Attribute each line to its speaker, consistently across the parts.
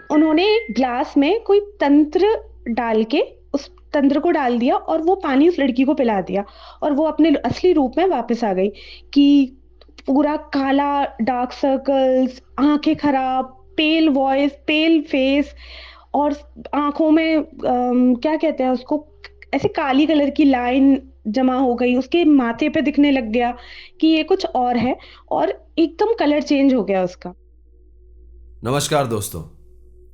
Speaker 1: उन्होंने एक ग्लास में कोई तंत्र डाल के उस तंत्र को डाल दिया और वो पानी उस लड़की को पिला दिया और वो अपने असली रूप में वापस आ गई कि पूरा काला, डार्क सर्कल्स, आंखें खराब, पेल वॉइस, पेल फेस और आंखों में क्या कहते हैं उसको, ऐसे काली कलर की लाइन जमा हो गई, उसके माथे पे दिखने लग गया कि ये कुछ और है और एकदम कलर चेंज हो गया उसका।
Speaker 2: नमस्कार दोस्तों।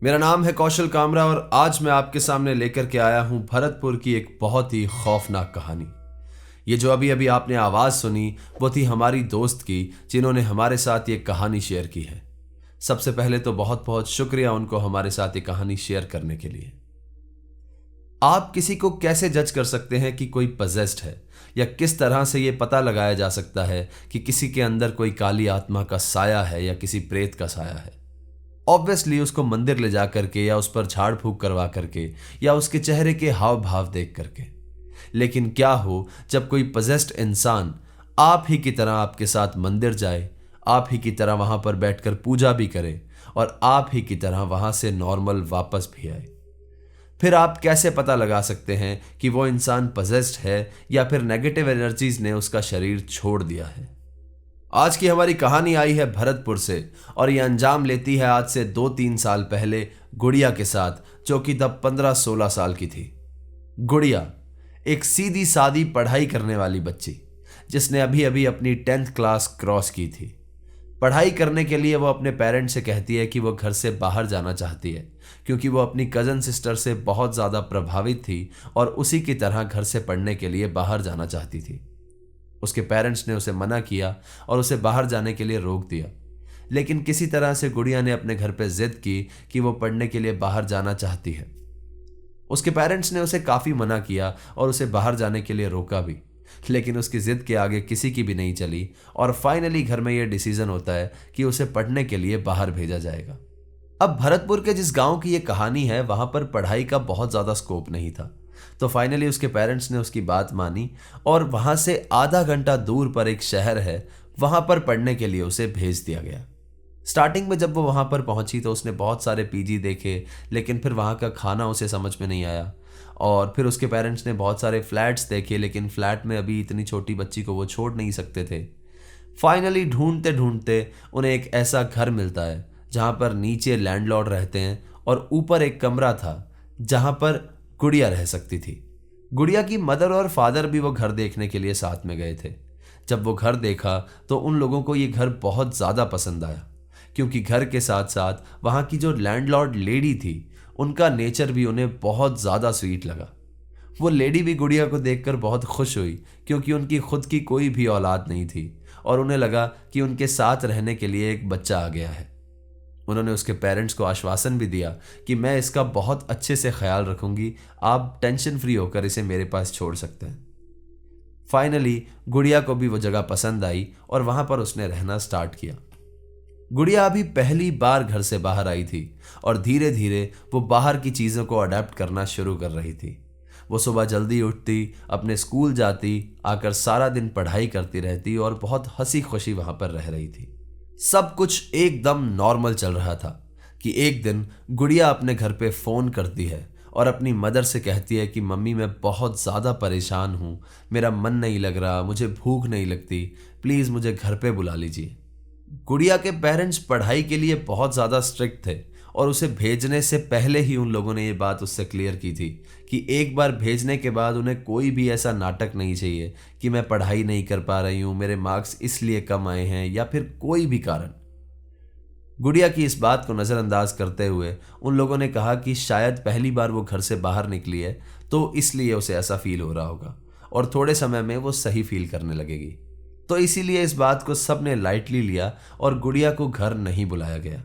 Speaker 2: मेरा नाम है कौशल कामरा और आज मैं आपके सामने लेकर के आया हूं भरतपुर की एक बहुत ही खौफनाक कहानी। ये जो अभी अभी आपने आवाज सुनी वो थी हमारी दोस्त की, जिन्होंने हमारे साथ ये कहानी शेयर की है। सबसे पहले तो बहुत बहुत शुक्रिया उनको हमारे साथ ये कहानी शेयर करने के लिए। आप किसी को कैसे जज कर सकते हैं कि कोई पजेस्ड है, या किस तरह से ये पता लगाया जा सकता है कि किसी के अंदर कोई काली आत्मा का साया है या किसी प्रेत का साया है? ऑब्वियसली उसको मंदिर ले जा करके या उस पर झाड़ फूक करवा करके या उसके चेहरे के हाव भाव देख करके। लेकिन क्या हो जब कोई पजेस्ड इंसान आप ही की तरह आपके साथ मंदिर जाए, आप ही की तरह वहां पर बैठकर पूजा भी करे और आप ही की तरह वहां से नॉर्मल वापस भी आए? फिर आप कैसे पता लगा सकते हैं कि वो इंसान पजेस्ड है या फिर नेगेटिव एनर्जीज ने उसका शरीर छोड़ दिया है? आज की हमारी कहानी आई है भरतपुर से और ये अंजाम लेती है आज से 2-3 साल पहले गुड़िया के साथ, जो कि तब 15-16 साल की थी। गुड़िया एक सीधी सादी पढ़ाई करने वाली बच्ची, जिसने अभी अभी अपनी 10th क्लास क्रॉस की थी। पढ़ाई करने के लिए वो अपने पेरेंट्स से कहती है कि वो घर से बाहर जाना चाहती है, क्योंकि वो अपनी कजन सिस्टर से बहुत ज़्यादा प्रभावित थी और उसी की तरह घर से पढ़ने के लिए बाहर जाना चाहती थी। उसके पेरेंट्स ने उसे मना किया और उसे बाहर जाने के लिए रोक दिया, लेकिन किसी तरह से गुड़िया ने अपने घर पे जिद की कि वो पढ़ने के लिए बाहर जाना चाहती है। उसके पेरेंट्स ने उसे काफ़ी मना किया और उसे बाहर जाने के लिए रोका भी, लेकिन उसकी जिद के आगे किसी की भी नहीं चली और फाइनली घर में यह डिसीजन होता है कि उसे पढ़ने के लिए बाहर भेजा जाएगा। अब भरतपुर के जिस गांव की यह कहानी है, वहां पर पढ़ाई का बहुत ज़्यादा स्कोप नहीं था, तो फाइनली उसके पेरेंट्स ने उसकी बात मानी और वहां से आधा घंटा दूर पर एक शहर है, वहां पर पढ़ने के लिए उसे भेज दिया गया। स्टार्टिंग में जब वो वहां पर पहुंची तो उसने बहुत सारे पीजी देखे, लेकिन फिर वहां का खाना उसे समझ में नहीं आया। और फिर उसके पेरेंट्स ने बहुत सारे फ्लैट्स देखे, लेकिन फ्लैट में अभी इतनी छोटी बच्ची को वो छोड़ नहीं सकते थे। फाइनली ढूंढते ढूंढते उन्हें एक ऐसा घर मिलता है जहां पर नीचे लैंडलॉर्ड रहते हैं और ऊपर एक कमरा था जहां पर गुड़िया रह सकती थी। गुड़िया की मदर और फादर भी वो घर देखने के लिए साथ में गए थे। जब वो घर देखा तो उन लोगों को ये घर बहुत ज़्यादा पसंद आया, क्योंकि घर के साथ साथ वहाँ की जो लैंडलॉर्ड लेडी थी, उनका नेचर भी उन्हें बहुत ज़्यादा स्वीट लगा। वो लेडी भी गुड़िया को देखकर बहुत खुश हुई, क्योंकि उनकी खुद की कोई भी औलाद नहीं थी और उन्हें लगा कि उनके साथ रहने के लिए एक बच्चा आ गया है। उन्होंने उसके पेरेंट्स को आश्वासन भी दिया कि मैं इसका बहुत अच्छे से ख्याल रखूंगी, आप टेंशन फ्री होकर इसे मेरे पास छोड़ सकते हैं। फाइनली गुड़िया को भी वो जगह पसंद आई और वहां पर उसने रहना स्टार्ट किया। गुड़िया अभी पहली बार घर से बाहर आई थी और धीरे धीरे वो बाहर की चीज़ों को अडेप्ट करना शुरू कर रही थी। वो सुबह जल्दी उठती, अपने स्कूल जाती, आकर सारा दिन पढ़ाई करती रहती और बहुत हंसी खुशी वहां पर रह रही थी। सब कुछ एकदम नॉर्मल चल रहा था कि एक दिन गुड़िया अपने घर पे फ़ोन करती है और अपनी मदर से कहती है कि मम्मी मैं बहुत ज़्यादा परेशान हूँ, मेरा मन नहीं लग रहा, मुझे भूख नहीं लगती, प्लीज़ मुझे घर पे बुला लीजिए। गुड़िया के पेरेंट्स पढ़ाई के लिए बहुत ज़्यादा स्ट्रिक्ट थे और उसे भेजने से पहले ही उन लोगों ने ये बात उससे क्लियर की थी कि एक बार भेजने के बाद उन्हें कोई भी ऐसा नाटक नहीं चाहिए कि मैं पढ़ाई नहीं कर पा रही हूँ, मेरे मार्क्स इसलिए कम आए हैं या फिर कोई भी कारण। गुड़िया की इस बात को नज़रअंदाज करते हुए उन लोगों ने कहा कि शायद पहली बार वो घर से बाहर निकली है तो इसलिए उसे ऐसा फील हो रहा होगा और थोड़े समय में वो सही फील करने लगेगी। तो इसीलिए इस बात को सबने लाइटली लिया और गुड़िया को घर नहीं बुलाया गया।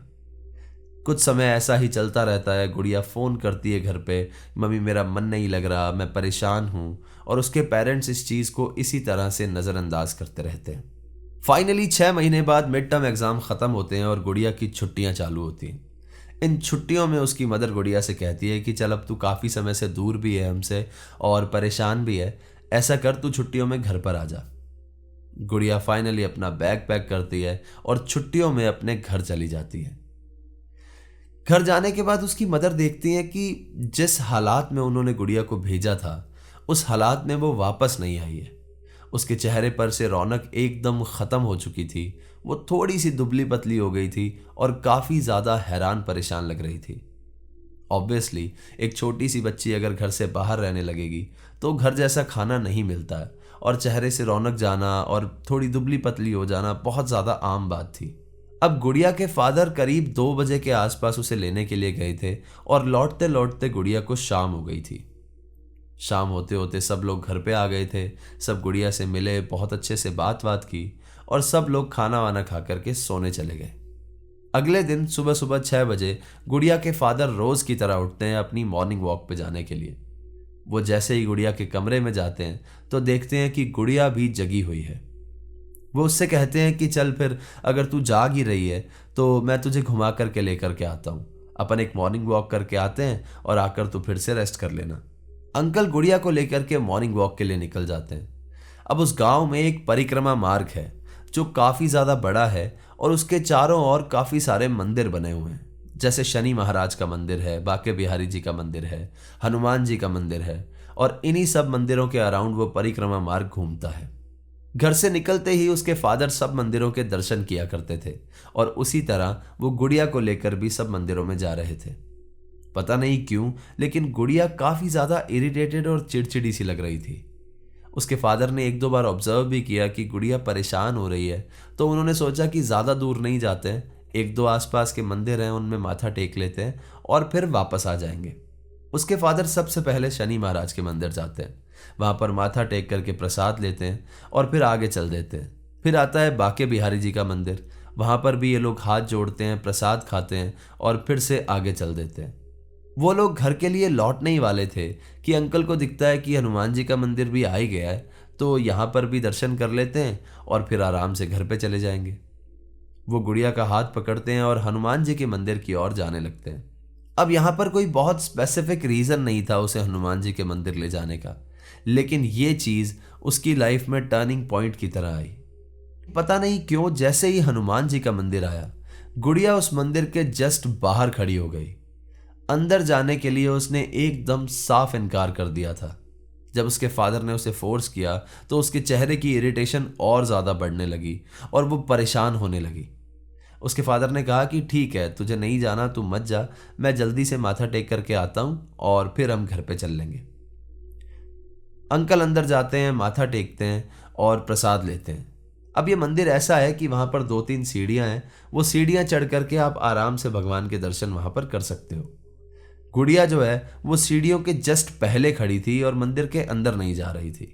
Speaker 2: कुछ समय ऐसा ही चलता रहता है। गुड़िया फ़ोन करती है घर पे, मम्मी मेरा मन नहीं लग रहा, मैं परेशान हूँ, और उसके पेरेंट्स इस चीज़ को इसी तरह से नज़रअंदाज करते रहते हैं। फाइनली 6 महीने बाद मिड टर्म एग्ज़ाम ख़त्म होते हैं और गुड़िया की छुट्टियाँ चालू होती हैं। इन छुट्टियों में उसकी मदर गुड़िया से कहती है कि चल अब तू काफ़ी समय से दूर भी है हमसे और परेशान भी है, ऐसा कर तू छुट्टियों में घर पर आ जा। गुड़िया फाइनली अपना बैग पैक करती है और छुट्टियों में अपने घर चली जाती है। घर जाने के बाद उसकी मदर देखती है कि जिस हालात में उन्होंने गुड़िया को भेजा था उस हालात में वो वापस नहीं आई है। उसके चेहरे पर से रौनक एकदम खत्म हो चुकी थी। वो थोड़ी सी दुबली पतली हो गई थी और काफी ज्यादा हैरान परेशान लग रही थी। ऑब्वियसली एक छोटी सी बच्ची अगर घर से बाहर रहने लगेगी तो घर जैसा खाना नहीं मिलता है, और चेहरे से रौनक जाना और थोड़ी दुबली पतली हो जाना बहुत ज्यादा आम बात थी। अब गुड़िया के फादर करीब 2 बजे के आसपास उसे लेने के लिए गए थे और लौटते लौटते गुड़िया को शाम हो गई थी। शाम होते होते सब लोग घर पे आ गए थे। सब गुड़िया से मिले, बहुत अच्छे से बात की और सब लोग खाना वाना खा करके सोने चले गए। अगले दिन सुबह सुबह 6 बजे गुड़िया के फादर रोज की तरह उठते हैं अपनी मॉर्निंग वॉक पे जाने के लिए। वो जैसे ही गुड़िया के कमरे में जाते हैं तो देखते हैं कि गुड़िया भी जगी हुई है। वो उससे कहते हैं कि चल फिर, अगर तू जाग ही रही है तो मैं तुझे घुमा करके लेकर के आता हूँ। अपन एक मॉर्निंग वॉक करके आते हैं और आकर तू फिर से रेस्ट कर लेना। अंकल गुड़िया को लेकर के मॉर्निंग वॉक के लिए निकल जाते हैं। अब उस गांव में एक परिक्रमा मार्ग है जो काफी ज्यादा बड़ा है और उसके चारों ओर काफी सारे मंदिर बने हुए हैं। जैसे शनि महाराज का मंदिर है, बाके बिहारी जी का मंदिर है, हनुमान जी का मंदिर है, और इन्हीं सब मंदिरों के अराउंड वो परिक्रमा मार्ग घूमता है। घर से निकलते ही उसके फादर सब मंदिरों के दर्शन किया करते थे और उसी तरह वो गुड़िया को लेकर भी सब मंदिरों में जा रहे थे। पता नहीं क्यों, लेकिन गुड़िया काफी ज्यादा इरिटेटेड और चिड़चिड़ी सी लग रही थी। उसके फादर ने 1-2 बार ऑब्जर्व भी किया कि गुड़िया परेशान हो रही है, तो उन्होंने सोचा कि ज्यादा दूर नहीं जाते हैं, 1-2 आसपास के मंदिर हैं उनमें माथा टेक लेते हैं और फिर वापस आ जाएंगे। उसके फादर सबसे पहले शनि महाराज के मंदिर जाते हैं, वहां पर माथा टेक करके प्रसाद लेते हैं और फिर आगे चल देते हैं। फिर आता है बाके बिहारी जी का मंदिर, वहां पर भी ये लोग हाथ जोड़ते हैं, प्रसाद खाते हैं और फिर से आगे चल देते हैं। वो लोग घर के लिए लौटने ही वाले थे कि अंकल को दिखता है कि हनुमान जी का मंदिर भी आ ही गया है, तो यहाँ पर भी दर्शन कर लेते हैं और फिर आराम से घर पे चले जाएंगे। वो गुड़िया का हाथ पकड़ते हैं और हनुमान जी के मंदिर की ओर जाने लगते हैं। अब यहाँ पर कोई बहुत स्पेसिफिक रीजन नहीं था उसे हनुमान जी के मंदिर ले जाने का, लेकिन ये चीज उसकी लाइफ में टर्निंग पॉइंट की तरह आई। पता नहीं क्यों जैसे ही हनुमान जी का मंदिर आया, गुड़िया उस मंदिर के जस्ट बाहर खड़ी हो गई। अंदर जाने के लिए उसने एकदम साफ इनकार कर दिया था। जब उसके फादर ने उसे फोर्स किया तो उसके चेहरे की इरिटेशन और ज्यादा बढ़ने लगी और वो परेशान होने लगी। उसके फादर ने कहा कि ठीक है, तुझे नहीं जाना तू मत जा, मैं जल्दी से माथा टेक करके आता हूं और फिर हम घर पे चल लेंगे। अंकल अंदर जाते हैं, माथा टेकते हैं और प्रसाद लेते हैं। अब ये मंदिर ऐसा है कि वहां पर 2-3 सीढ़ियां हैं, वो सीढ़ियां चढ़ करके आप आराम से भगवान के दर्शन वहां पर कर सकते हो। गुड़िया जो है वो सीढ़ियों के जस्ट पहले खड़ी थी और मंदिर के अंदर नहीं जा रही थी।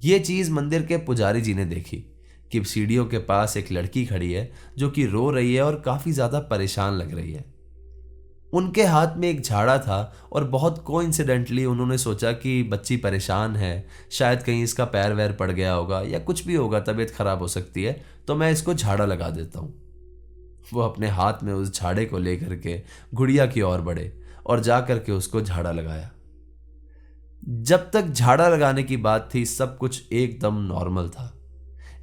Speaker 2: ये चीज मंदिर के पुजारी जी ने देखी कि सीढ़ियों के पास एक लड़की खड़ी है जो कि रो रही है और काफी ज्यादा परेशान लग रही है। उनके हाथ में एक झाड़ा था और बहुत कोइंसिडेंटली उन्होंने सोचा कि बच्ची परेशान है, शायद कहीं इसका पैर वैर पड़ गया होगा या कुछ भी होगा, तबीयत खराब हो सकती है, तो मैं इसको झाड़ा लगा देता हूं। वो अपने हाथ में उस झाड़े को लेकर के गुड़िया की ओर बढ़े और जा करके उसको झाड़ा लगाया। जब तक झाड़ा लगाने की बात थी सब कुछ एकदम नॉर्मल था,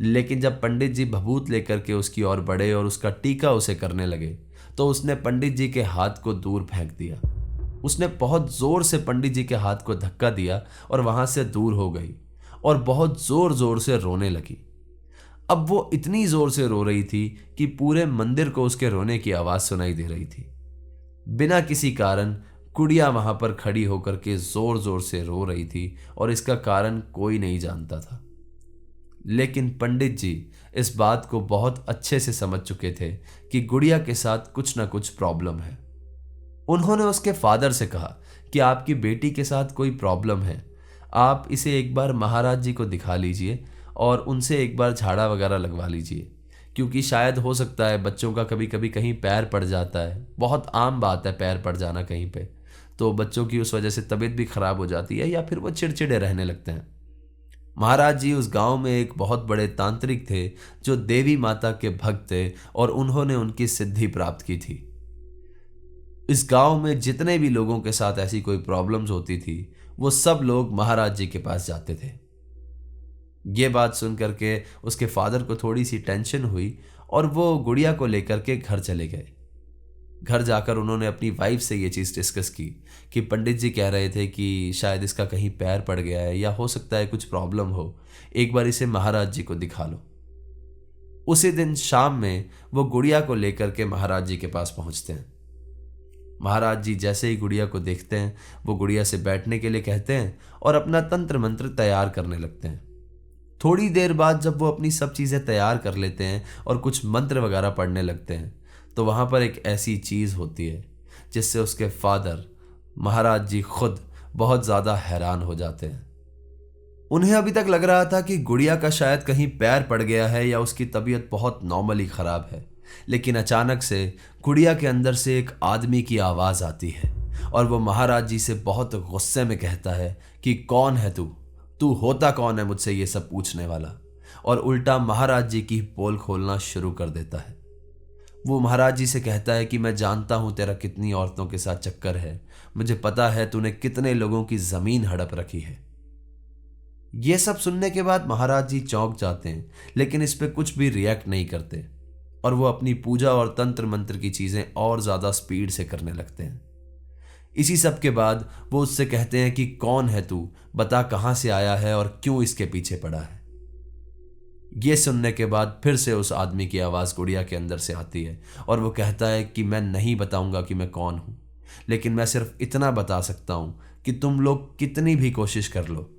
Speaker 2: लेकिन जब पंडित जी भभूत लेकर के उसकी ओर बढ़े और उसका टीका उसे करने लगे तो उसने पंडित जी के हाथ को दूर फेंक दिया। उसने बहुत जोर से पंडित जी के हाथ को धक्का दिया और वहां से दूर हो गई और बहुत जोर जोर से रोने लगी। अब वो इतनी जोर से रो रही थी कि पूरे मंदिर को उसके रोने की आवाज सुनाई दे रही थी। बिना किसी कारण गुड़िया वहां पर खड़ी होकर के जोर जोर से रो रही थी और इसका कारण कोई नहीं जानता था। लेकिन पंडित जी इस बात को बहुत अच्छे से समझ चुके थे कि गुड़िया के साथ कुछ ना कुछ प्रॉब्लम है। उन्होंने उसके फादर से कहा कि आपकी बेटी के साथ कोई प्रॉब्लम है, आप इसे एक बार महाराज जी को दिखा लीजिए और उनसे एक बार झाड़ा वगैरह लगवा लीजिए, क्योंकि शायद हो सकता है बच्चों का कभी कभी कहीं पैर पड़ जाता है, बहुत आम बात है पैर पड़ जाना कहीं पे, तो बच्चों की उस वजह से तबीयत भी खराब हो जाती है या फिर वो चिड़चिड़े रहने लगते हैं। महाराज जी उस गांव में एक बहुत बड़े तांत्रिक थे जो देवी माता के भक्त थे और उन्होंने उनकी सिद्धि प्राप्त की थी। इस गांव में जितने भी लोगों के साथ ऐसी कोई प्रॉब्लम्स होती थी वो सब लोग महाराज जी के पास जाते थे। ये बात सुन करके उसके फादर को थोड़ी सी टेंशन हुई और वो गुड़िया को लेकर के घर चले गए। घर जाकर उन्होंने अपनी वाइफ से ये चीज़ डिस्कस की कि पंडित जी कह रहे थे कि शायद इसका कहीं पैर पड़ गया है या हो सकता है कुछ प्रॉब्लम हो, एक बार इसे महाराज जी को दिखा लो। उसी दिन शाम में वो गुड़िया को लेकर के महाराज जी के पास पहुंचते हैं। महाराज जी जैसे ही गुड़िया को देखते हैं वो गुड़िया से बैठने के लिए कहते हैं और अपना तंत्र मंत्र तैयार करने लगते हैं। थोड़ी देर बाद जब वो अपनी सब चीज़ें तैयार कर लेते हैं और कुछ मंत्र वगैरह पढ़ने लगते हैं तो वहाँ पर एक ऐसी चीज़ होती है जिससे उसके फादर महाराज जी खुद बहुत ज़्यादा हैरान हो जाते हैं। उन्हें अभी तक लग रहा था कि गुड़िया का शायद कहीं पैर पड़ गया है या उसकी तबीयत बहुत नॉर्मली ख़राब है, लेकिन अचानक से गुड़िया के अंदर से एक आदमी की आवाज़ आती है और वो महाराज जी से बहुत गुस्से में कहता है कि कौन है तू, तू होता कौन है मुझसे ये सब पूछने वाला, और उल्टा महाराज जी की पोल खोलना शुरू कर देता है। वो महाराज जी से कहता है कि मैं जानता हूं तेरा कितनी औरतों के साथ चक्कर है, मुझे पता है तूने कितने लोगों की जमीन हड़प रखी है। ये सब सुनने के बाद महाराज जी चौंक जाते हैं, लेकिन इस पे कुछ भी रिएक्ट नहीं करते और वो अपनी पूजा और तंत्र मंत्र की चीजें और ज्यादा स्पीड से करने लगते हैं। इसी सब के बाद वो उससे कहते हैं कि कौन है तू, बता कहां से आया है और क्यों इसके पीछे पड़ा है। ये सुनने के बाद फिर से उस आदमी की आवाज गुड़िया के अंदर से आती है और वो कहता है कि मैं नहीं बताऊंगा कि मैं कौन हूं, लेकिन मैं सिर्फ इतना बता सकता हूं कि तुम लोग कितनी भी कोशिश कर लो,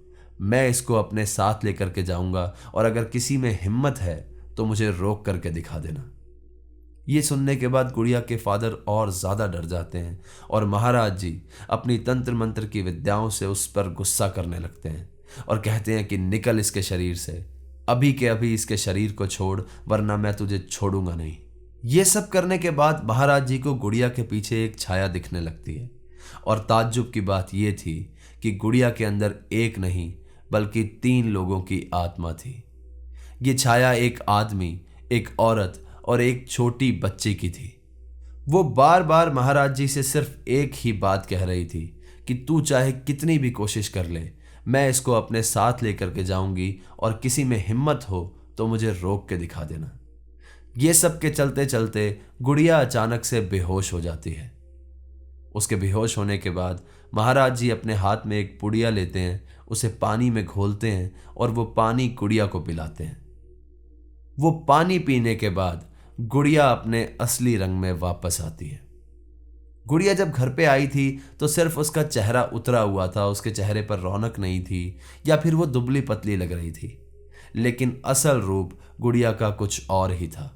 Speaker 2: मैं इसको अपने साथ लेकर के जाऊंगा और अगर किसी में हिम्मत है तो मुझे रोक करके दिखा देना। ये सुनने के बाद गुड़िया के फादर और ज्यादा डर जाते हैं और महाराज जी अपनी तंत्र मंत्र की विद्याओं से उस पर गुस्सा करने लगते हैं और कहते हैं कि निकल इसके शरीर से, अभी के अभी इसके शरीर को छोड़, वरना मैं तुझे छोड़ूंगा नहीं। ये सब करने के बाद महाराज जी को गुड़िया के पीछे एक छाया दिखने लगती है और ताज्जुब की बात यह थी कि गुड़िया के अंदर एक नहीं बल्कि 3 लोगों की आत्मा थी। ये छाया एक आदमी, एक औरत और एक छोटी बच्ची की थी। वो बार बार महाराज जी से सिर्फ एक ही बात कह रही थी कि तू चाहे कितनी भी कोशिश कर ले, मैं इसको अपने साथ लेकर के जाऊंगी और किसी में हिम्मत हो तो मुझे रोक के दिखा देना। ये सब के चलते चलते गुड़िया अचानक से बेहोश हो जाती है। उसके बेहोश होने के बाद महाराज जी अपने हाथ में एक पुड़िया लेते हैं, उसे पानी में घोलते हैं और वो पानी गुड़िया को पिलाते हैं। वो पानी पीने के बाद गुड़िया अपने असली रंग में वापस आती है। गुड़िया जब घर पे आई थी तो सिर्फ उसका चेहरा उतरा हुआ था, उसके चेहरे पर रौनक नहीं थी या फिर वो दुबली पतली लग रही थी, लेकिन असल रूप गुड़िया का कुछ और ही था।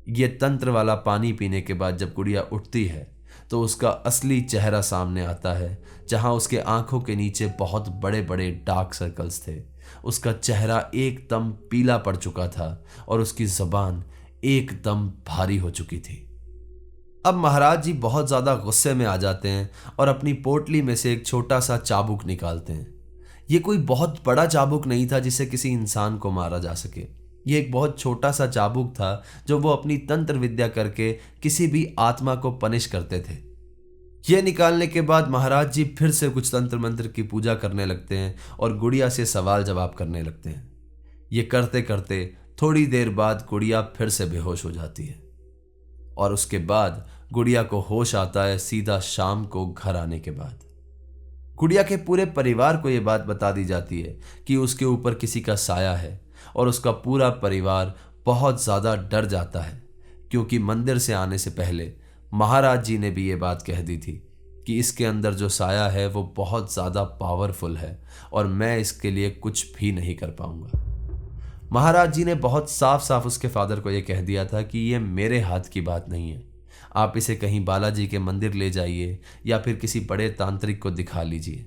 Speaker 2: ये तंत्र वाला पानी पीने के बाद जब गुड़िया उठती है तो उसका असली चेहरा सामने आता है, जहां उसके आंखों के नीचे बहुत बड़े बड़े डार्क सर्कल्स थे। उसका चेहरा एकदम पीला पड़ चुका था और उसकी जुबान एकदम भारी हो चुकी थी। अब महाराज जी बहुत ज्यादा गुस्से में आ जाते हैं और अपनी पोटली में से एक छोटा सा चाबुक निकालते हैं। ये कोई बहुत बड़ा चाबुक नहीं था जिससे किसी इंसान को मारा जा सके। ये एक बहुत छोटा सा चाबुक था जो वो अपनी तंत्र विद्या करके किसी भी आत्मा को पनिश करते थे। ये निकालने के बाद महाराज जी फिर से कुछ तंत्र मंत्र की पूजा करने लगते हैं और गुड़िया से सवाल जवाब करने लगते हैं। ये करते करते थोड़ी देर बाद गुड़िया फिर से बेहोश हो जाती है और उसके बाद गुड़िया को होश आता है सीधा शाम को घर आने के बाद। गुड़िया के पूरे परिवार को यह बात बता दी जाती है कि उसके ऊपर किसी का साया है और उसका पूरा परिवार बहुत ज्यादा डर जाता है, क्योंकि मंदिर से आने से पहले महाराज जी ने भी ये बात कह दी थी कि इसके अंदर जो साया है वो बहुत ज़्यादा पावरफुल है और मैं इसके लिए कुछ भी नहीं कर पाऊंगा। महाराज जी ने बहुत साफ साफ उसके फादर को ये कह दिया था कि ये मेरे हाथ की बात नहीं है, आप इसे कहीं बालाजी के मंदिर ले जाइए या फिर किसी बड़े तांत्रिक को दिखा लीजिए।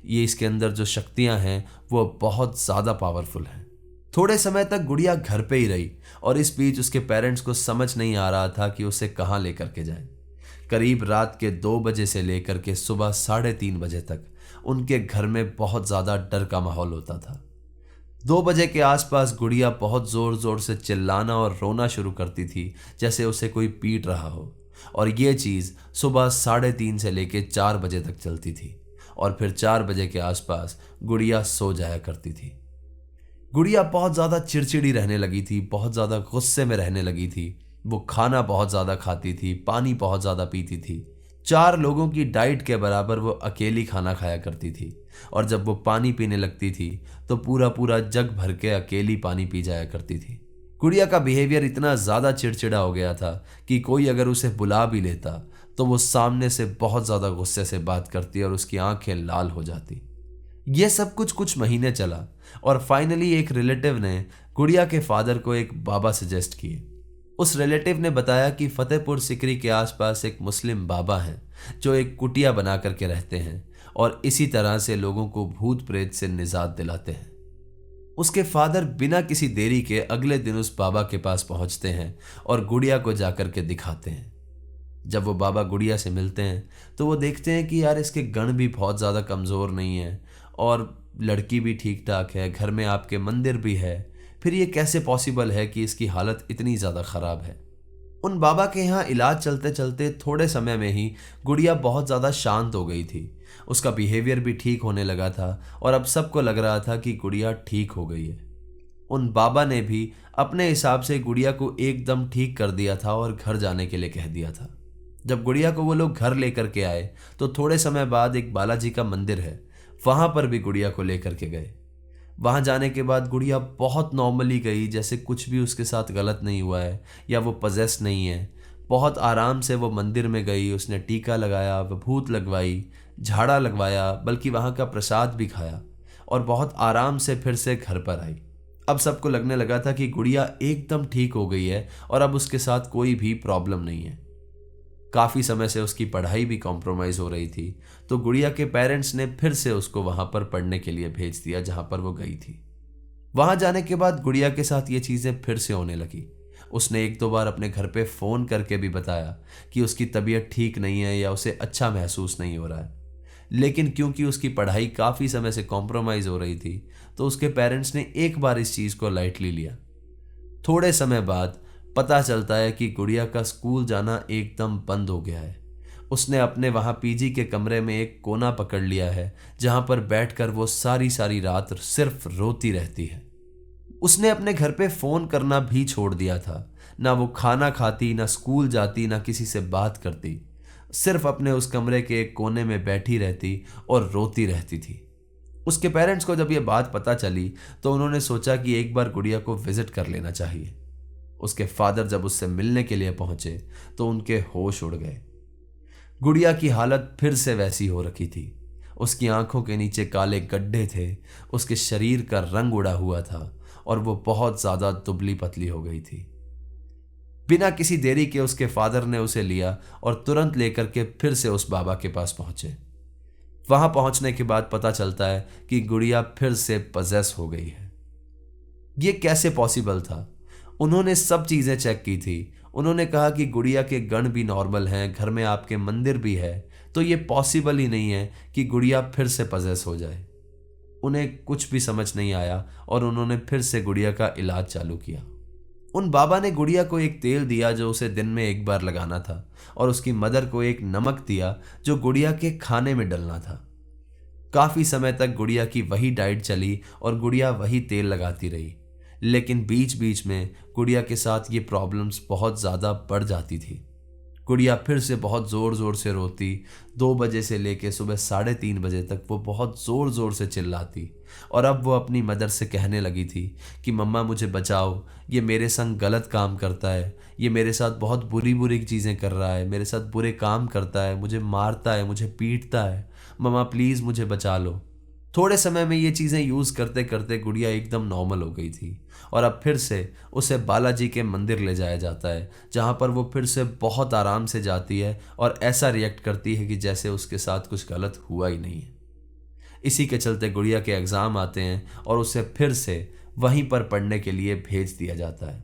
Speaker 2: ये इसके अंदर जो शक्तियां हैं वो बहुत ज़्यादा पावरफुल हैं। थोड़े समय तक गुड़िया घर पे ही रही और इस बीच उसके पेरेंट्स को समझ नहीं आ रहा था कि उसे कहाँ लेकर के जाएं। करीब रात के 2 बजे से लेकर के सुबह 3:30 बजे तक उनके घर में बहुत ज़्यादा डर का माहौल होता था। 2 बजे के आसपास गुड़िया बहुत ज़ोर ज़ोर से चिल्लाना और रोना शुरू करती थी, जैसे उसे कोई पीट रहा हो, और ये चीज़ सुबह 3:30 से लेकर 4 बजे तक चलती थी और फिर 4 बजे के आसपास गुड़िया सो जाया करती थी। गुड़िया बहुत ज़्यादा चिड़चिड़ी रहने लगी थी, बहुत ज़्यादा गुस्से में रहने लगी थी। वो खाना बहुत ज़्यादा खाती थी, पानी बहुत ज़्यादा पीती थी। 4 लोगों की डाइट के बराबर वो अकेली खाना खाया करती थी। और जब वो पानी पीने लगती थी तो पूरा पूरा जग भर के अकेली पानी पी जाया करती थी। गुड़िया का बिहेवियर इतना ज़्यादा चिड़चिड़ा हो गया था कि कोई अगर उसे बुला भी लेता तो वो सामने से बहुत ज़्यादा गुस्से से बात करती और उसकी आंखें लाल हो जाती। ये सब कुछ महीने चला और फाइनली एक रिलेटिव ने गुड़िया के फादर को एक बाबा सजेस्ट किए। उस रिलेटिव ने बताया कि फतेहपुर सिकरी के आसपास एक मुस्लिम बाबा हैं जो एक कुटिया बना करके रहते हैं और इसी तरह से लोगों को भूत प्रेत से निजात दिलाते हैं। उसके फादर बिना किसी देरी के अगले दिन उस बाबा के पास पहुंचते हैं और गुड़िया को जाकर के दिखाते हैं। जब वो बाबा गुड़िया से मिलते हैं तो वो देखते हैं कि यार इसके गण भी बहुत ज़्यादा कमज़ोर नहीं है और लड़की भी ठीक ठाक है, घर में आपके मंदिर भी है, फिर ये कैसे पॉसिबल है कि इसकी हालत इतनी ज़्यादा ख़राब है। उन बाबा के यहाँ इलाज चलते चलते थोड़े समय में ही गुड़िया बहुत ज़्यादा शांत हो गई थी। उसका बिहेवियर भी ठीक होने लगा था और अब सबको लग रहा था कि गुड़िया ठीक हो गई है। उन बाबा ने भी अपने हिसाब से गुड़िया को एकदम ठीक कर दिया था और घर जाने के लिए कह दिया था। जब गुड़िया को वो लोग घर लेकर के आए तो थोड़े समय बाद एक बालाजी का मंदिर है, वहां पर भी गुड़िया को लेकर के गए। वहां जाने के बाद गुड़िया बहुत नॉर्मली गई, जैसे कुछ भी उसके साथ गलत नहीं हुआ है या वो पजेस नहीं है। बहुत आराम से वो मंदिर में गई, उसने टीका लगाया, विभूत लगवाई, झाड़ा लगवाया, बल्कि वहां का प्रसाद भी खाया और बहुत आराम से फिर से घर पर आई। अब सबको लगने लगा था कि गुड़िया एकदम ठीक हो गई है और अब उसके साथ कोई भी प्रॉब्लम नहीं है। काफ़ी समय से उसकी पढ़ाई भी कॉम्प्रोमाइज़ हो रही थी, तो गुड़िया के पेरेंट्स ने फिर से उसको वहाँ पर पढ़ने के लिए भेज दिया जहाँ पर वो गई थी। वहाँ जाने के बाद गुड़िया के साथ ये चीज़ें फिर से होने लगी। उसने 1-2 बार अपने घर पे फ़ोन करके भी बताया कि उसकी तबीयत ठीक नहीं है या उसे अच्छा महसूस नहीं हो रहा है, लेकिन क्योंकि उसकी पढ़ाई काफ़ी समय से कॉम्प्रोमाइज़ हो रही थी तो उसके पेरेंट्स ने एक बार इस चीज़ को लाइटली लिया। थोड़े समय बाद पता चलता है कि गुड़िया का स्कूल जाना एकदम बंद हो गया है। उसने अपने वहाँ पीजी के कमरे में एक कोना पकड़ लिया है जहाँ पर बैठकर वो सारी सारी रात सिर्फ रोती रहती है। उसने अपने घर पे फ़ोन करना भी छोड़ दिया था। ना वो खाना खाती, ना स्कूल जाती, ना किसी से बात करती, सिर्फ अपने उस कमरे के एक कोने में बैठी रहती और रोती रहती थी। उसके पेरेंट्स को जब ये बात पता चली तो उन्होंने सोचा कि एक बार गुड़िया को विजिट कर लेना चाहिए। उसके फादर जब उससे मिलने के लिए पहुंचे तो उनके होश उड़ गए। गुड़िया की हालत फिर से वैसी हो रखी थी। उसकी आंखों के नीचे काले गड्ढे थे, उसके शरीर का रंग उड़ा हुआ था और वो बहुत ज्यादा दुबली पतली हो गई थी। बिना किसी देरी के उसके फादर ने उसे लिया और तुरंत लेकर के फिर से उस बाबा के पास पहुंचे। वहां पहुंचने के बाद पता चलता है कि गुड़िया फिर से पजेस हो गई है। ये कैसे पॉसिबल था? उन्होंने सब चीजें चेक की थी। उन्होंने कहा कि गुड़िया के गण भी नॉर्मल हैं, घर में आपके मंदिर भी है, तो ये पॉसिबल ही नहीं है कि गुड़िया फिर से पजेस हो जाए। उन्हें कुछ भी समझ नहीं आया और उन्होंने फिर से गुड़िया का इलाज चालू किया। उन बाबा ने गुड़िया को एक तेल दिया जो उसे दिन में एक बार लगाना था और उसकी मदर को एक नमक दिया जो गुड़िया के खाने में डलना था। काफी समय तक गुड़िया की वही डाइट चली और गुड़िया वही तेल लगाती रही, लेकिन बीच बीच में गुड़िया के साथ ये प्रॉब्लम्स बहुत ज़्यादा बढ़ जाती थी। गुड़िया फिर से बहुत ज़ोर ज़ोर से रोती। 2 बजे से लेकर सुबह 3:30 बजे तक वो बहुत ज़ोर ज़ोर से चिल्लाती और अब वो अपनी मदर से कहने लगी थी कि मम्मा मुझे बचाओ, ये मेरे संग गलत काम करता है, ये मेरे साथ बहुत बुरी बुरी चीज़ें कर रहा है, मेरे साथ बुरे काम करता है, मुझे मारता है, मुझे पीटता है, मम्मा प्लीज़ मुझे बचा लो। थोड़े समय में ये चीज़ें यूज़ करते करते गुड़िया एकदम नॉर्मल हो गई थी और अब फिर से उसे बालाजी के मंदिर ले जाया जाता है जहाँ पर वो फिर से बहुत आराम से जाती है और ऐसा रिएक्ट करती है कि जैसे उसके साथ कुछ गलत हुआ ही नहीं है। इसी के चलते गुड़िया के एग्ज़ाम आते हैं और उसे फिर से वहीं पर पढ़ने के लिए भेज दिया जाता है।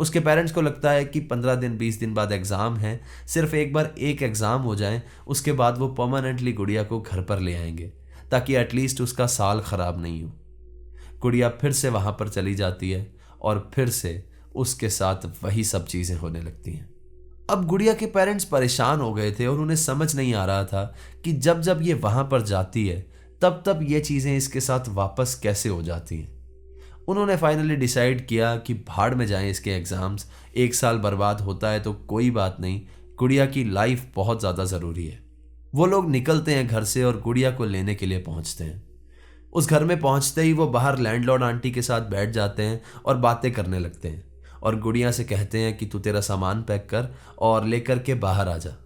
Speaker 2: उसके पेरेंट्स को लगता है कि 15 दिन 20 दिन बाद एग्ज़ाम है, सिर्फ एक बार एक एग्ज़ाम हो जाए उसके बाद वो परमानेंटली गुड़िया को घर पर ले आएंगे ताकि एटलीस्ट उसका साल खराब नहीं हो। गुड़िया फिर से वहां पर चली जाती है और फिर से उसके साथ वही सब चीजें होने लगती हैं। अब गुड़िया के पेरेंट्स परेशान हो गए थे और उन्हें समझ नहीं आ रहा था कि जब जब ये वहां पर जाती है तब तब ये चीजें इसके साथ वापस कैसे हो जाती हैं। उन्होंने फाइनली डिसाइड किया कि भाड़ में जाएं इसके एग्ज़ाम्स, 1 साल बर्बाद होता है तो कोई बात नहीं, गुड़िया की लाइफ बहुत ज़्यादा ज़रूरी है। वो लोग निकलते हैं घर से और गुड़िया को लेने के लिए पहुंचते हैं। उस घर में पहुंचते ही वो बाहर लैंडलॉर्ड आंटी के साथ बैठ जाते हैं और बातें करने लगते हैं और गुड़िया से कहते हैं कि तू तेरा सामान पैक कर और लेकर के बाहर आ जा।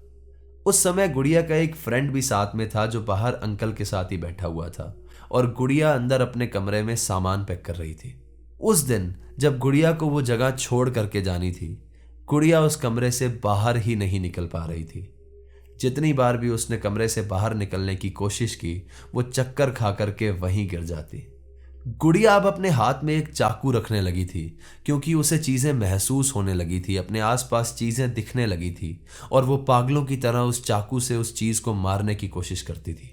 Speaker 2: उस समय गुड़िया का एक फ्रेंड भी साथ में था जो बाहर अंकल के साथ ही बैठा हुआ था और गुड़िया अंदर अपने कमरे में सामान पैक कर रही थी। उस दिन जब गुड़िया को वो जगह छोड़ करके जानी थी, गुड़िया उस कमरे से बाहर ही नहीं निकल पा रही थी। जितनी बार भी उसने कमरे से बाहर निकलने की कोशिश की, वो चक्कर खा करके वहीं गिर जाती। गुड़िया अब अपने हाथ में एक चाकू रखने लगी थी क्योंकि उसे चीजें महसूस होने लगी थी, अपने आसपास चीजें दिखने लगी थी और वो पागलों की तरह उस चाकू से उस चीज को मारने की कोशिश करती थी।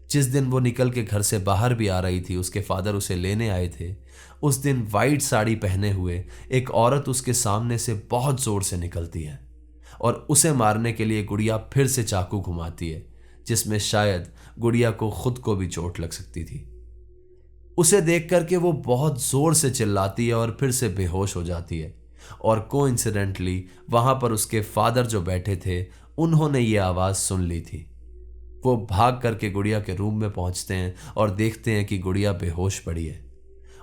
Speaker 2: जिस दिन वो निकल के घर से बाहर भी आ रही थी, उसके फादर उसे लेने आए थे। उस दिन वाइट साड़ी पहने हुए एक औरत उसके सामने से बहुत जोर से निकलती है और उसे मारने के लिए गुड़िया फिर से चाकू घुमाती है, जिसमें शायद गुड़िया को खुद को भी चोट लग सकती थी। उसे देख करके वो बहुत जोर से चिल्लाती है और फिर से बेहोश हो जाती है और कोइंसिडेंटली वहां पर उसके फादर जो बैठे थे, उन्होंने ये आवाज सुन ली थी। वो भाग करके गुड़िया के रूम में पहुंचते हैं और देखते हैं कि गुड़िया बेहोश पड़ी है।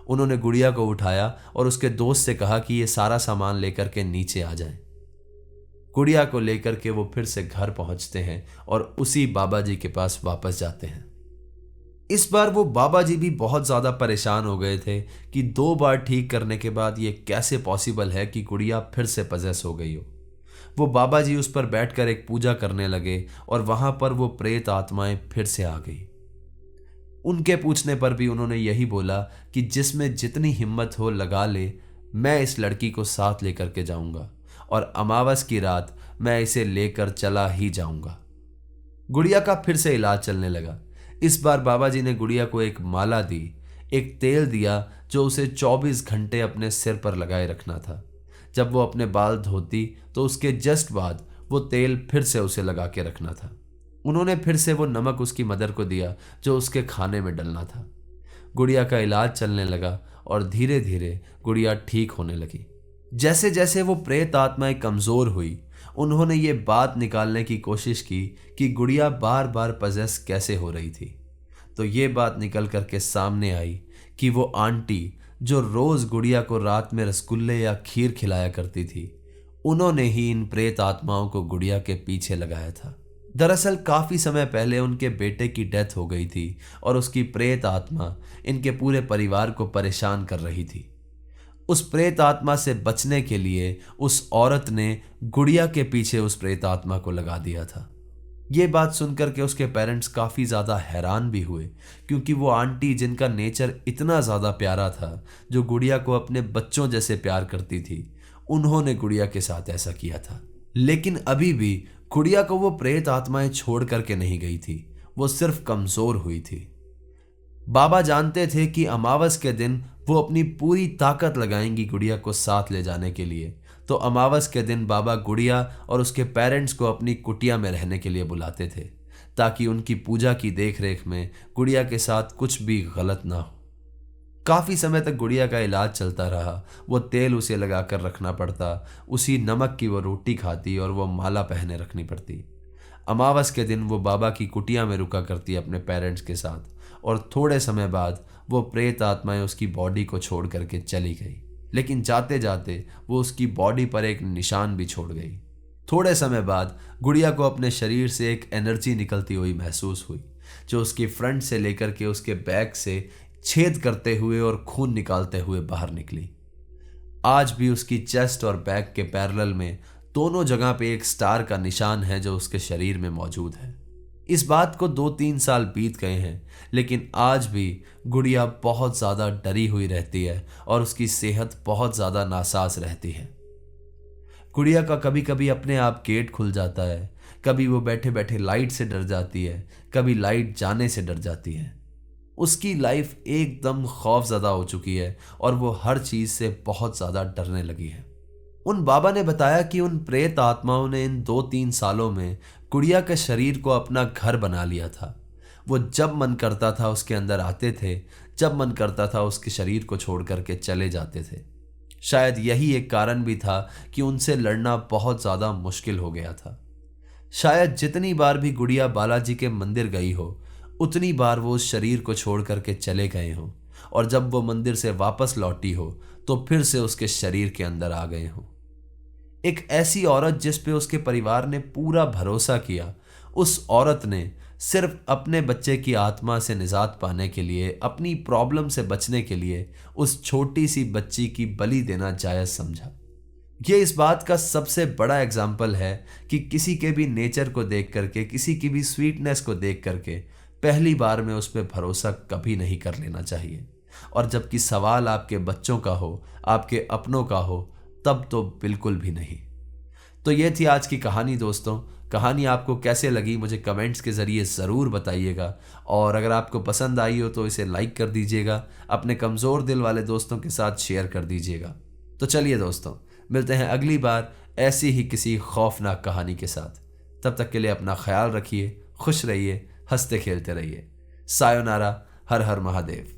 Speaker 2: उन्होंने गुड़िया को उठाया और उसके दोस्त से कहा कि ये सारा सामान लेकर के नीचे आ जाएं। गुड़िया को लेकर के वो फिर से घर पहुंचते हैं और उसी बाबा जी के पास वापस जाते हैं। इस बार वो बाबा जी भी बहुत ज्यादा परेशान हो गए थे कि 2 बार ठीक करने के बाद ये कैसे पॉसिबल है कि गुड़िया फिर से पजेस हो गई हो। वो बाबा जी उस पर बैठकर एक पूजा करने लगे और वहां पर वो प्रेत आत्माएं फिर से आ गई। उनके पूछने पर भी उन्होंने यही बोला कि जिसमें जितनी हिम्मत हो लगा ले, मैं इस लड़की को साथ लेकर के जाऊंगा और अमावस की रात मैं इसे लेकर चला ही जाऊंगा। गुड़िया का फिर से इलाज चलने लगा। इस बार बाबा जी ने गुड़िया को एक माला दी, एक तेल दिया जो उसे 24 घंटे अपने सिर पर लगाए रखना था। जब वो अपने बाल धोती तो उसके जस्ट बाद वो तेल फिर से उसे लगा के रखना था। उन्होंने फिर से वो नमक उसकी मदर को दिया जो उसके खाने में डलना था। गुड़िया का इलाज चलने लगा और धीरे धीरे गुड़िया ठीक होने लगी। जैसे जैसे वो प्रेत आत्माएं कमजोर हुई, उन्होंने ये बात निकालने की कोशिश की कि गुड़िया बार बार पजेस कैसे हो रही थी। तो ये बात निकल करके सामने आई कि वो आंटी जो रोज गुड़िया को रात में रसगुल्ले या खीर खिलाया करती थी, उन्होंने ही इन प्रेत आत्माओं को गुड़िया के पीछे लगाया था। दरअसल काफी समय पहले उनके बेटे की डेथ हो गई थी और उसकी प्रेत आत्मा इनके पूरे परिवार को परेशान कर रही थी। उस प्रेत आत्मा से बचने के लिए उस औरत ने गुड़िया के पीछे उस प्रेत आत्मा को लगा दिया था। ये बात सुनकर के उसके पेरेंट्स काफी ज्यादा हैरान भी हुए क्योंकि वो आंटी जिनका नेचर इतना ज्यादा प्यारा था, जो गुड़िया को अपने बच्चों जैसे प्यार करती थी, उन्होंने गुड़िया के साथ ऐसा किया था। लेकिन अभी भी गुड़िया को वो प्रेत आत्माएं छोड़ करके नहीं गई थी, वो सिर्फ कमजोर हुई थी। बाबा जानते थे कि अमावस के दिन वो अपनी पूरी ताकत लगाएंगी गुड़िया को साथ ले जाने के लिए। तो अमावस के दिन बाबा गुड़िया और उसके पेरेंट्स को अपनी कुटिया में रहने के लिए बुलाते थे ताकि उनकी पूजा की देखरेख में गुड़िया के साथ कुछ भी गलत ना हो। काफी समय तक गुड़िया का इलाज चलता रहा। वो तेल उसे लगाकर रखना पड़ता, उसी नमक की वो रोटी खाती और वो माला पहने रखनी पड़ती। अमावस के दिन वो बाबा की कुटिया में रुका करती अपने पेरेंट्स के साथ और थोड़े समय बाद वो प्रेत आत्माएं उसकी बॉडी को छोड़ करके चली गई। लेकिन जाते जाते वो उसकी बॉडी पर एक निशान भी छोड़ गई। थोड़े समय बाद गुड़िया को अपने शरीर से एक एनर्जी निकलती हुई महसूस हुई जो उसकी फ्रंट से लेकर के उसके बैक से छेद करते हुए और खून निकालते हुए बाहर निकली। आज भी उसकी चेस्ट और बैक के पैरेलल में दोनों जगह पे एक स्टार का निशान है जो उसके शरीर में मौजूद है। इस बात को 2-3 साल बीत गए हैं, लेकिन आज भी गुड़िया बहुत ज्यादा डरी हुई रहती है और उसकी सेहत बहुत ज्यादा नासाज रहती है। गुड़िया का कभी कभी अपने आप गेट खुल जाता है, कभी वो बैठे बैठे लाइट से डर जाती है, कभी लाइट जाने से डर जाती है। उसकी लाइफ एकदम खौफजदा हो चुकी है और वो हर चीज से बहुत ज्यादा डरने लगी है। उन बाबा ने बताया कि उन प्रेत आत्माओं ने इन 2-3 सालों में गुड़िया के शरीर को अपना घर बना लिया था। वो जब मन करता था उसके अंदर आते थे, जब मन करता था उसके शरीर को छोड़ करके चले जाते थे। शायद यही एक कारण भी था कि उनसे लड़ना बहुत ज्यादा मुश्किल हो गया था। शायद जितनी बार भी गुड़िया बालाजी के मंदिर गई हो, उतनी बार वो उस शरीर को छोड़ करके चले गए हों, और जब वो मंदिर से वापस लौटी हो तो फिर से उसके शरीर के अंदर आ गए हों। एक ऐसी औरत जिस पे उसके परिवार ने पूरा भरोसा किया, उस औरत ने सिर्फ अपने बच्चे की आत्मा से निजात पाने के लिए, अपनी प्रॉब्लम से बचने के लिए उस छोटी सी बच्ची की बलि देना जायज समझा। ये इस बात का सबसे बड़ा एग्जाम्पल है कि किसी के भी नेचर को देख करके, किसी की भी स्वीटनेस को देख करके पहली बार में उस पर भरोसा कभी नहीं कर लेना चाहिए। और जबकि सवाल आपके बच्चों का हो, आपके अपनों का हो, तब तो बिल्कुल भी नहीं। तो ये थी आज की कहानी दोस्तों। कहानी आपको कैसे लगी मुझे कमेंट्स के ज़रिए ज़रूर बताइएगा, और अगर आपको पसंद आई हो तो इसे लाइक कर दीजिएगा, अपने कमज़ोर दिल वाले दोस्तों के साथ शेयर कर दीजिएगा। तो चलिए दोस्तों, मिलते हैं अगली बार ऐसी ही किसी खौफनाक कहानी के साथ। तब तक के लिए अपना ख्याल रखिए, खुश रहिए, हंसते खेलते रहिए। सायोनारा, हर हर महादेव।